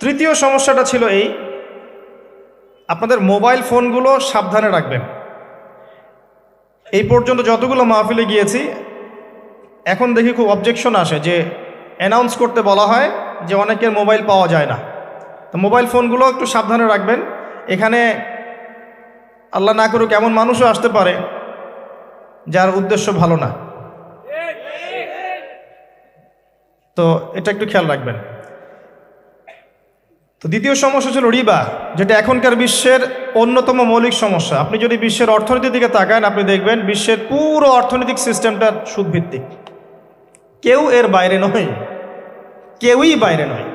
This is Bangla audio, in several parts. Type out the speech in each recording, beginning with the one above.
তৃতীয় সমস্যাটা ছিল এই, আপনাদের মোবাইল ফোনগুলো সাবধানে রাখবেন। এই পর্যন্ত যতগুলো মাহফিলে গিয়েছি, এখন দেখি খুব অবজেকশন আসে যে অ্যানাউন্স করতে বলা হয় যে অনেকের মোবাইল পাওয়া যায় না। তো মোবাইল ফোনগুলো একটু সাবধানে রাখবেন। এখানে আল্লাহ না করুক এমন মানুষও আসতে পারে যার উদ্দেশ্য ভালো না, তো এটা একটু খেয়াল রাখবেন। তো দ্বিতীয় সমস্যা ছিল রিবা, যেটা এখনকার বিশ্বের অন্যতম মৌলিক সমস্যা। আপনি যদি বিশ্বের অর্থনীতির দিকে তাকান, আপনি দেখবেন বিশ্বের পুরো অর্থনৈতিক সিস্টেমটা সুদভিত্তিক। কেউ এর বাইরে নয়, কেউই বাইরে নয়।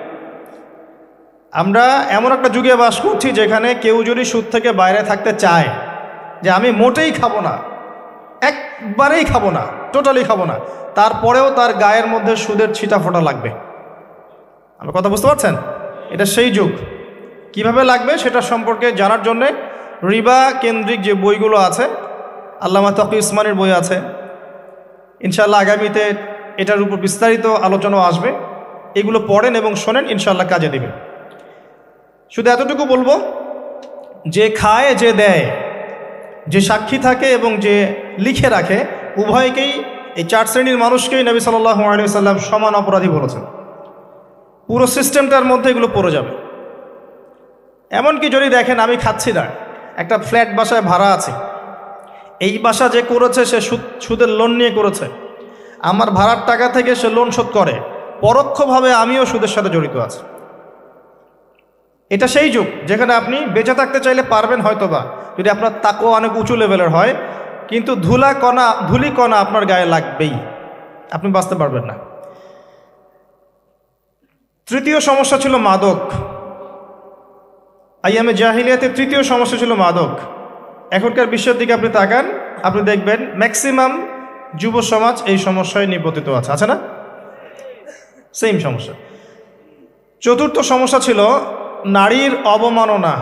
আমরা এমন একটা যুগে বাস করছি যেখানে কেউ যদি সুদ থেকে বাইরে থাকতে চায়, যে আমি মোটেই খাবো না, একবারেই খাবো না, টোটালি খাবো না, তারপরেও তার গায়ের মধ্যে সুদের ছিটা ফোটা লাগবে। আমার কথা বুঝতে পারছেন? এটা সেই যুগ। কিভাবে লাগবে সেটা সম্পর্কে জানার জন্যে রিবা কেন্দ্রিক যে বইগুলো আছে, আল্লামা তকি উসমানের বই আছে, ইনশাআল্লাহ আগামীতে এটার উপর বিস্তারিত আলোচনা আসবে। এগুলো পড়েন এবং শোনেন, ইনশাআল্লাহ কাজে দিবে। শুধু এতটুকু বলবো, যে খায় যে দেয়, যে সাক্ষী থাকে এবং যে লিখে রাখে, উভয়কেই, এই চার শ্রেণীর মানুষকেই নবী সাল্লাল্লাহু আলাইহি ওয়াসাল্লাম সমান অপরাধী বলেছেন। পুরো সিস্টেমটার মধ্যে এগুলো পড়ে যাবে। এমনকি যদি দেখেন আমি খাচ্ছি না, একটা ফ্ল্যাট বাসায় ভাড়া আছে, এই বাসা যে করেছে সে সুদের লোন নিয়ে করেছে, আমার ভাড়ার টাকা থেকে সে লোন শোধ করে, পরোক্ষভাবে আমিও সুদের সাথে জড়িত আছি। এটা সেই যুগ যেখানে আপনি বেঁচে থাকতে চাইলে পারবেন হয়তোবা, যদি আপনার তাকওয়া অনেক উঁচু লেভেলের হয়, কিন্তু ধুলি কণা আপনার গায়ে লাগবেই, আপনি বাঁচতে পারবেন না। তৃতীয় সমস্যা ছিল মাদক। আইয়ামে জাহিলিয়াতের তৃতীয় সমস্যা ছিল মাদক। এখনকার বিশ্বের দিকে আপনি তাকান, আপনি দেখবেন ম্যাক্সিমাম যুব সমাজ এই সমস্যায় নিপতিত আছে না? সেম সমস্যা। চতুর্থ সমস্যা ছিল নারীর অবমাননা।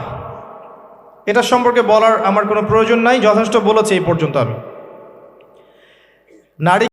এটা সম্পর্কে বলার আমার কোনো প্রয়োজন নাই, যথেষ্ট বলেছি এই পর্যন্ত আমি। নারী